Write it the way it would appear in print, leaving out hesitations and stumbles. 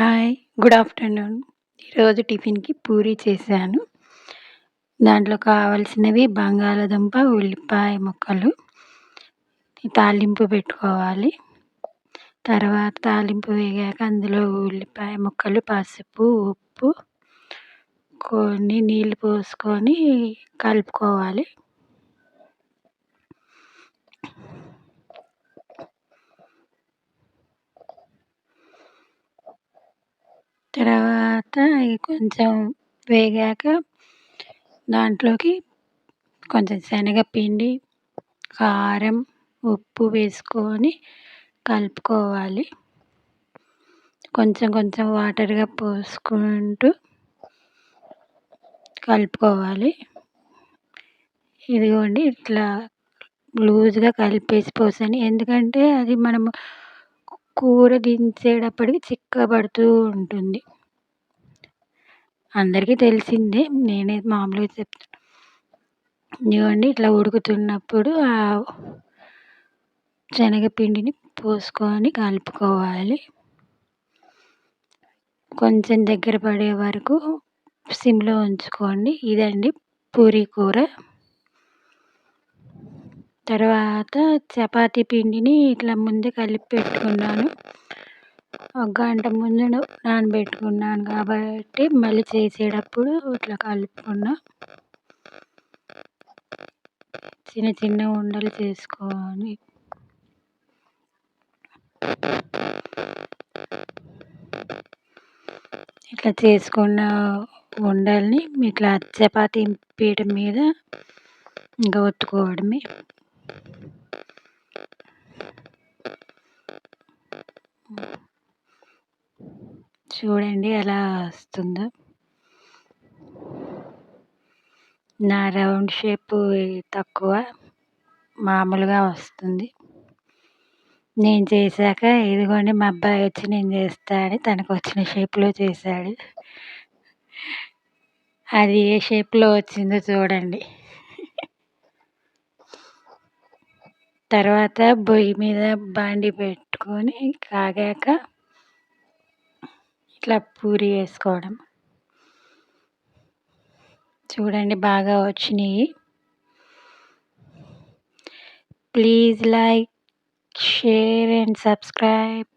Hi. Good afternoon. ఈరోజు టిఫిన్‌కి పూరి చేశాను. దాంట్లో కావాల్సినవి బంగాళాదుంప, ఉల్లిపాయ ముక్కలు, తాలింపు పెట్టుకోవాలి. తర్వాత తాలింపు వేగాక అందులో ఉల్లిపాయ ముక్కలు, పసుపు, ఉప్పు, కొన్ని నీళ్ళు పోసుకొని కలుపుకోవాలి. తర్వాత కొంచెం వేగాక దాంట్లోకి కొంచెం శనగపిండి, కారం, ఉప్పు వేసుకొని కలుపుకోవాలి. కొంచెం కొంచెం వాటర్‌గా పోసుకుంటూ కలుపుకోవాలి. ఇదిగోండి ఇట్లా లూజ్‌గా కలిపేసి పోసాను. ఎందుకంటే అది మనము కూర దించేటప్పటికి చిక్కబడుతూ ఉంటుంది. అందరికీ తెలిసిందే. నేనే మామూలుగా చెప్తున్నా. ఇదిగోండి ఇట్లా ఉడుకుతున్నప్పుడు శనగపిండిని పోసుకొని కలుపుకోవాలి. కొంచెం దగ్గర పడే వరకు సిమ్‌లో ఉంచుకోండి. ఇదండి పూరీ కూర. తర్వాత చపాతీ పిండిని ఇట్లా ముందే కలిపి పెట్టుకున్నాను. ఒక గంట ముందు నానబెట్టుకున్నాను కాబట్టి మళ్ళీ చేసేటప్పుడు ఇట్లా కలుపుకున్నా. చిన్న చిన్న ఉండలు చేసుకొని ఇట్లా చేసుకున్న ఉండల్ని ఇట్లా చపాతీ పీట మీద ఇంకా ఒత్తుకోవడమే. చూడండి ఎలా వస్తుందో. నా రౌండ్ షేపు తక్కువ, మామూలుగా వస్తుంది. నేను చేశాక ఇదిగోండి మా అబ్బాయి వచ్చి నేను చేస్తా అని తనకు వచ్చిన షేప్‌లో చేశాడు. అది ఏ షేప్‌లో వచ్చిందో చూడండి. తర్వాత పొయ్యి మీద బాండీ పెట్టుకొని కాగాక ఇట్లా పూరి వేసుకోవడం. చూడండి బాగా వచ్చినాయి. Please like, share and subscribe.